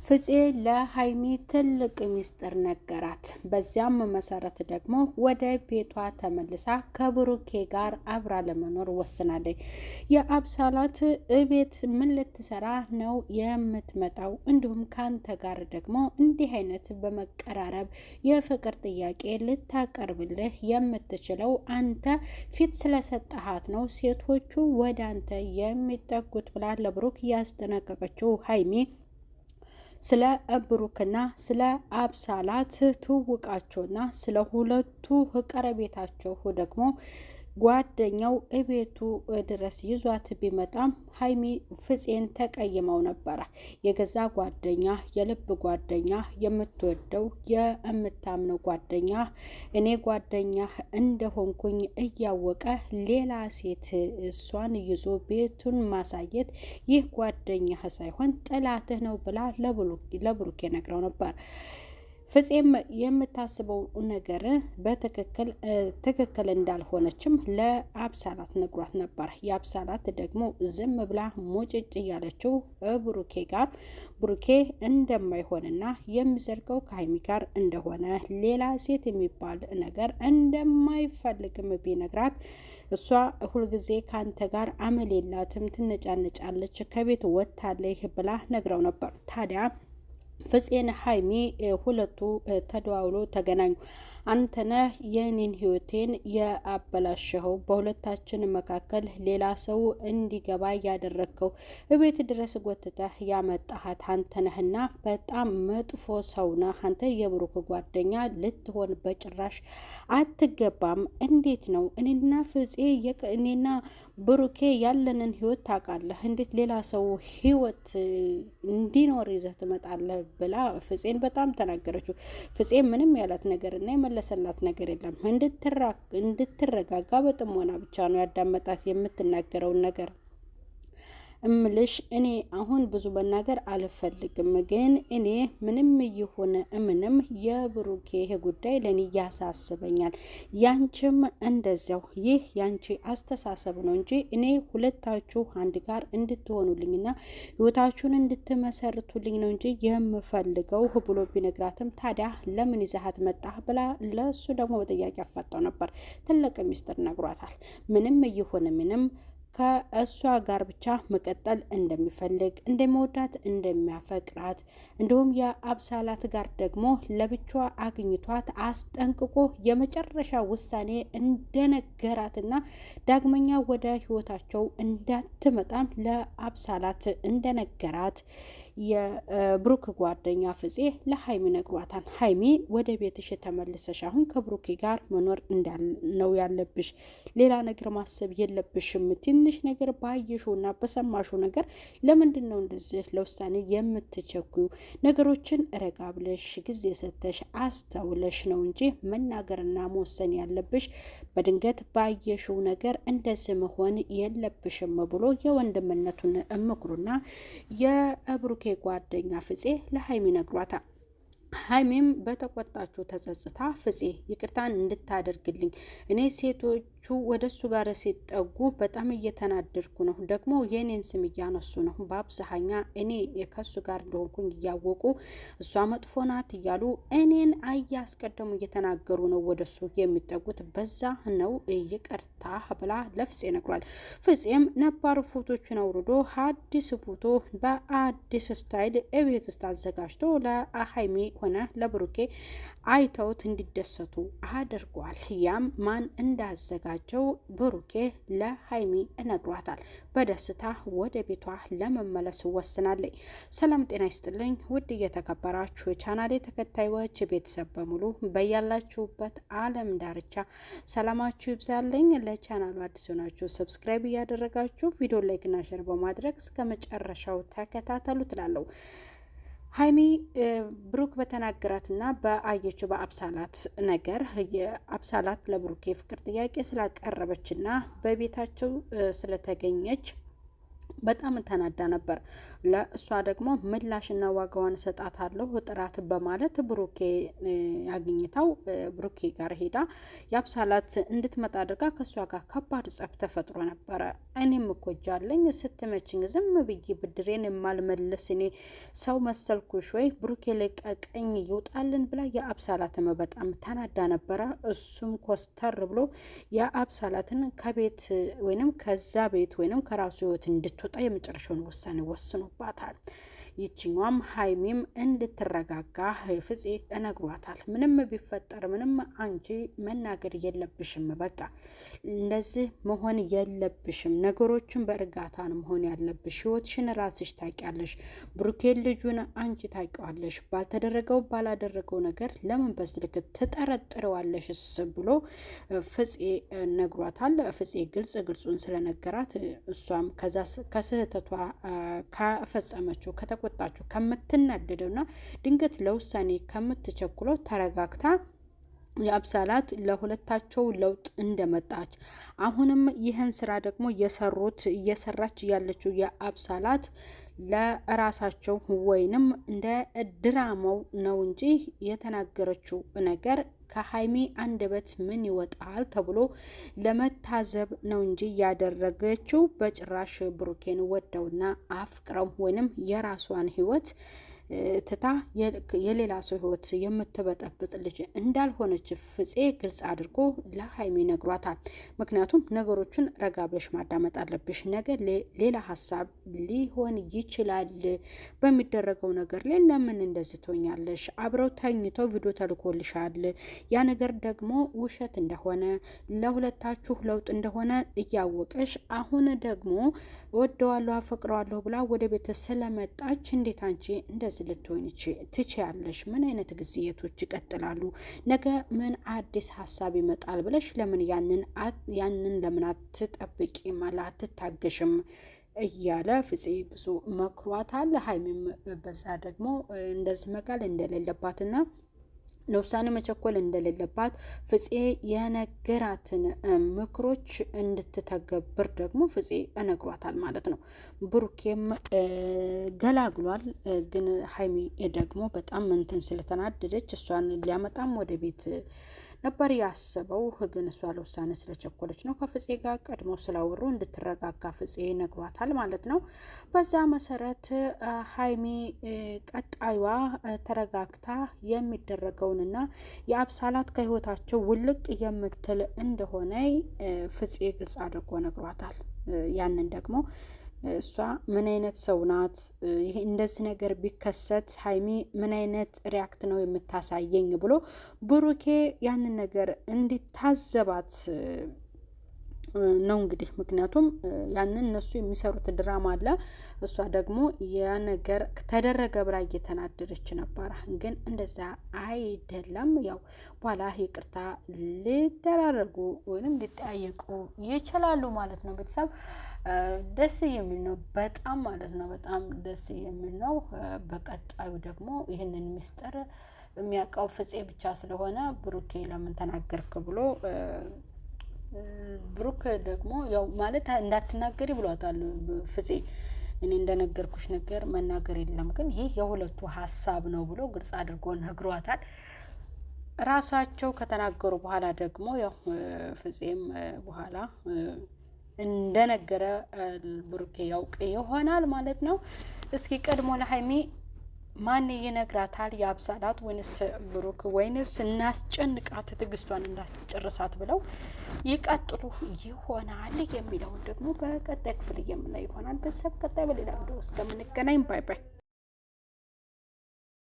ፍፄ ለሀይሚ ትልቅ ሚስጥር ነገራት። በዚያም መሰረት ደግሞ ወደ ቤቷ ተመልሳ ከብሩኬ ጋር አብራ ለመኖር ወስናለች። የአብሳላት እቤት ምን ልትሰራ ነው የምትመጣው? እንዲሁም ካንተ ጋር ደግሞ እንዲህ አይነት በመቀራረብ የፍቅር ጥያቄ ልታቀርብልህ የምትችለው አንተ ፊት ስለሰጠሃት ነው ሴቶቹ ወደ አንተ የሚጠጉት ብላ ለብሩክ ያስጠነቀቀችው ሀይሚ ስለ ብሩክና ስለ አብሳላት ትውውቃቸውና ስለ ሁለቱ ቀረቤታቸው ደግሞ ጓደኛው እቤቱ ድረስ ይዟት ቢመጣም ሀይሚ ፍፄን ተቀይመው ነበረ። የገዛ ጓደኛ፣ የልብ ጓደኛ፣ የምትወደው የምታምነው ጓደኛ እኔ ጓደኛ እንደሆንኩኝ እያወቀ ሌላ ሴት እሷን ይዞ ቤቱን ማሳየት ይህ ጓደኛ ሳይሆን ጠላትህ ነው ብላ ለብሩኬ ነግረው ነበር። ፍፄም የምታስበው ነገር ትክክል እንዳልሆነችም ለአብሳላት ነግሯት ነበር። የአብሳላት ደግሞ ዝም ብላ ሙጭጭ እያለችው ብሩኬ ጋር ብሩኬ እንደማይሆንና የሚዘልቀው ከሀይሚ ጋር እንደሆነ ሌላ ሴት የሚባል ነገር እንደማይፈልግም ቢነግራት እሷ ሁልጊዜ ከአንተ ጋር አመል የላትም ትነጫነጫለች፣ ከቤት ወጥታለች ብላ ነግረው ነበር። ታዲያ ፍፄን ሀይሚ ሁለቱ ተደዋውሎ ተገናኙ። አንተነህ የኔን ህይወቴን የአበላሸኸው፣ በሁለታችን መካከል ሌላ ሰው እንዲገባ ያደረግከው፣ እቤት ድረስ ጎትተህ ያመጣሃት አንተነህና በጣም መጥፎ ሰው ነህ። አንተ የብሩክ ጓደኛ ልትሆን በጭራሽ አትገባም። እንዴት ነው እኔና ፍፄ እኔና ብሩኬ ያለንን ህይወት ታውቃለህ? እንዴት ሌላ ሰው ህይወት እንዲኖር ይዘህ ትመጣለህ? ብላ ፍፄን በጣም ተናገረችው። ፍፄ ምንም ያላት ነገር እና የመለሰላት ነገር የለም። እንድትረጋጋ በጥሞና ብቻ ነው ያዳመጣት የምትናገረውን ነገር። እምልሽ እኔ አሁን ብዙ መናገር አልፈልግም፣ ግን እኔ ምንም ይሁን ምንም የብሩኬ ጉዳይ ለኔ ያሳስበኛል፣ ያንቺም እንደዚያው። ይህ ያንቺ አስተሳሰብ ነው እንጂ እኔ ሁለታችሁ አንድ ጋር እንድትሆኑልኝና ህይወታችሁን እንድትመሰርቱልኝ ነው እንጂ የምፈልገው ብሎ ቢነግራትም ታዲያ ለምን ይዘሃት መጣህ ብላ ለሱ ደግሞ በጥያቄ አፋጣው ነበር። ትልቅ ሚስጥር ነግሯታል። ምንም ይሁን ምንም ከእሷ ጋር ብቻ መቀጠል እንደሚፈልግ፣ እንደሚወዳት፣ እንደሚያፈቅራት እንዲሁም የአብሳላት ጋር ደግሞ ለብቻዋ አግኝቷት አስጠንቅቆ የመጨረሻ ውሳኔ እንደነገራትና ዳግመኛ ወደ ህይወታቸው እንዳትመጣም ለአብሳላት እንደነገራት የብሩክ ጓደኛ ፍፄ ለሀይሚ ነግሯታል። ሀይሚ ወደ ቤትሽ ተመልሰሽ አሁን ከብሩክ ጋር መኖር ነው ያለብሽ፣ ሌላ ነገር ማሰብ የለብሽም። ትንሽ ነገር ባየሽውና በሰማሽው ነገር ለምንድን ነው እንደዚህ ለውሳኔ የምትቸኩዩ? ነገሮችን ረጋ ብለሽ ጊዜ ሰተሽ አስተውለሽ ነው እንጂ መናገርና መወሰን ያለብሽ። በድንገት ባየሽው ነገር እንደዚህ መሆን የለብሽም ብሎ የወንድምነቱን ምክሩና የብሩኬ ጓደኛ ፍፄ ለሀይሚ ነግሯታል። ሀይሚም በተቆጣችው ተጸጽታ ፍፄ ይቅርታን እንድታደርግልኝ እኔ ሴቶቹ ወደ እሱ ጋር ሲጠጉ በጣም እየተናደድኩ ነው፣ ደግሞ የእኔን ስም እያነሱ ነው፣ በአብዛኛ እኔ ከሱ ጋር እንደሆንኩኝ እያወቁ እሷ መጥፎ ናት እያሉ እኔን እያስቀደሙ እየተናገሩ ነው ወደ እሱ የሚጠጉት፣ በዛ ነው ይቅርታ ብላ ለፍፄ ነግሯል። ፍፄም ነባር ፎቶችን አውርዶ አዲስ ፎቶ በአዲስ ስታይል እቤት ውስጥ አዘጋጅቶ ለሀይሚ ሆነ ለብሩኬ አይተውት እንዲደሰቱ አድርጓል። ያም ማን እንዳዘጋጀው ብሩኬ ለሀይሚ እነግሯታል። በደስታ ወደ ቤቷ ለመመለስ ወስናለች። ሰላም ጤና ይስጥልኝ ውድ እየተከበራችሁ የቻናሌ ተከታዮች ቤተሰብ በሙሉ በያላችሁበት ዓለም ዳርቻ ሰላማችሁ ይብዛልኝ። ለቻናሉ አዲስ ሆናችሁ ሰብስክራይብ እያደረጋችሁ ቪዲዮ ላይክና ሼር በማድረግ እስከ መጨረሻው ተከታተሉ ትላለሁ። ሀይሚ ብሩክ በተናገራትና በአየችው በአብሳላት ነገር የአብሳላት ለብሩክ የፍቅር ጥያቄ ስላቀረበችና በቤታቸው ስለተገኘች በጣም ተናዳ ነበር። ለእሷ ደግሞ ምላሽና ዋጋዋን እሰጣታለሁ ጥራት በማለት ብሩኬ አግኝታው ብሩኬ ጋር ሄዳ የአብሳላት እንድትመጣ አድርጋ ከእሷ ጋር ከባድ ጸብ ተፈጥሮ ነበረ። እኔም እኮጃለኝ ስትመችኝ ዝም ብዬ ብድሬን የማልመልስ እኔ ሰው መሰልኩሽ ወይ? ብሩኬ ለቀቀኝ ይውጣልን ብላ የአብሳላትም በጣም ተናዳ ነበረ። እሱም ኮስተር ብሎ የአብሳላትን ከቤት ወይንም ከዛ ቤት ወይንም ከራሱ ህይወት እንድትወጣ የመጨረሻውን ውሳኔ ወስኖባታል። ይችኛዋም ሀይሚም እንድትረጋጋ ፍፄ እነግሯታል። ምንም ቢፈጠር ምንም አንቺ መናገር የለብሽም፣ በቃ እንደዚህ መሆን የለብሽም፣ ነገሮችን በእርጋታ ነው መሆን ያለብሽ፣ ህይወትሽን ራስሽ ታውቂያለሽ፣ ብሩኬን ልጁን አንቺ ታውቂዋለሽ፣ ባልተደረገው ባላደረገው ነገር ለምን በስልክ ትጠረጥረዋለሽስ ብሎ ፍፄ ነግሯታል። ፍፄ ግልጹን ስለነገራት እሷም ከስህተቷ ከፈጸመችው ከተቆጣችው ከምትናደደውና ድንገት ለውሳኔ ከምትቸኩለው ተረጋግታ የአብሳላት ለሁለታቸው ለውጥ እንደመጣች አሁንም ይህን ስራ ደግሞ እየሰራች ያለችው የአብሳላት ለራሳቸው ወይንም እንደ ድራማው ነው እንጂ የተናገረችው ነገር ከሀይሚ አንደበት ምን ይወጣል ተብሎ ለመታዘብ ነው እንጂ ያደረገችው በጭራሽ ብሩኬን ወደውና አፍቅረው ወይንም የራሷን ህይወት ትታ የሌላ ሰው ህይወት የምትበጠብጥ ልጅ እንዳልሆነች ፍፄ ግልጽ አድርጎ ለሀይሚ ነግሯታል። ምክንያቱም ነገሮችን ረጋ ብለሽ ማዳመጥ አለብሽ። ነገር ሌላ ሀሳብ ሊሆን ይችላል በሚደረገው ነገር ላይ ለምን እንደዚህ ትሆኛለሽ? አብረው ተኝተው ቪዲዮ ተልኮልሻል። ያ ነገር ደግሞ ውሸት እንደሆነ ለሁለታችሁ ለውጥ እንደሆነ እያወቀሽ አሁን ደግሞ ወደዋለሁ አፈቅረዋለሁ ብላ ወደ ቤት ስለመጣች እንዴት አንቺ እንደዚህ ልትሆን ትችያለሽ? ምን አይነት ጊዜያቶች ይቀጥላሉ? ነገ ምን አዲስ ሀሳብ ይመጣል ብለሽ ለምን ያንን ለምን አትጠብቂ ማለት አትታገሽም እያለ ፍፄ ብዙ መክሯታል። ሀይሚም በዛ ደግሞ እንደዚህ መቃል እንደሌለባትና ለውሳኔ መቸኮል እንደሌለባት ፍፄ የነገራትን ምክሮች እንድትተገብር ደግሞ ፍፄ እነግሯታል ማለት ነው። ብሩኬም ገላግሏል። ግን ሀይሚ ደግሞ በጣም እንትን ስለተናደደች እሷን ሊያመጣም ወደ ቤት ነበር ያስበው። ግን እሷ ለውሳኔ ስለቸኮለች ነው ከፍፄ ጋር ቀድሞ ስላወሩ እንድትረጋጋ ፍፄ ነግሯታል ማለት ነው። በዛ መሰረት ሀይሚ ቀጣዩዋ ተረጋግታ የሚደረገውንና የአብሳላት ከህይወታቸው ውልቅ የምትል እንደሆነ ፍፄ ግልጽ አድርጎ ነግሯታል። ያንን ደግሞ እሷ ምን አይነት ሰው ናት? ይሄ እንደዚህ ነገር ቢከሰት ሀይሚ ምን አይነት ሪያክት ነው የምታሳየኝ ብሎ ብሩኬ ያንን ነገር እንዲታዘባት ነው እንግዲህ። ምክንያቱም ያንን እነሱ የሚሰሩት ድራማ አለ። እሷ ደግሞ ያ ነገር ተደረገ ብላ እየተናደደች ነበረ። ግን እንደዛ አይደለም። ያው በኋላ ይቅርታ ሊደራረጉ ወይንም ሊጠያየቁ ይችላሉ ማለት ነው። ቤተሰብ ደስ የሚል ነው በጣም ማለት ነው። በጣም ደስ የሚል ነው። በቀጣዩ ደግሞ ይህንን ምስጢር የሚያውቀው ፍፄ ብቻ ስለሆነ ብሩኬ ለምን ተናገርክ ብሎ ብሩክ ደግሞ ያው ማለት እንዳትናገሪ ብሏታል ፍፄ። እኔ እንደነገርኩሽ ነገር መናገር የለም ግን ይሄ የሁለቱ ሀሳብ ነው ብሎ ግልጽ አድርጎ ነግሯታል። ራሳቸው ከተናገሩ በኋላ ደግሞ ያው ፍፄም በኋላ እንደነገረ ብሩኬ ያውቅ ይሆናል ማለት ነው። እስኪ ቀድሞ ለሀይሚ ማን ይነግራታል? የአብሳላት ወይንስ ብሩክ ወይንስ እናስጨንቃት ትዕግስቷን እንዳስጨርሳት ብለው ይቀጥሉ ይሆናል የሚለውን ደግሞ በቀጣይ ክፍል የምናይ ይሆናል። በሰብ ቀጣይ በሌላ ቪዲዮ እስከምንገናኝ ባይ ባይ።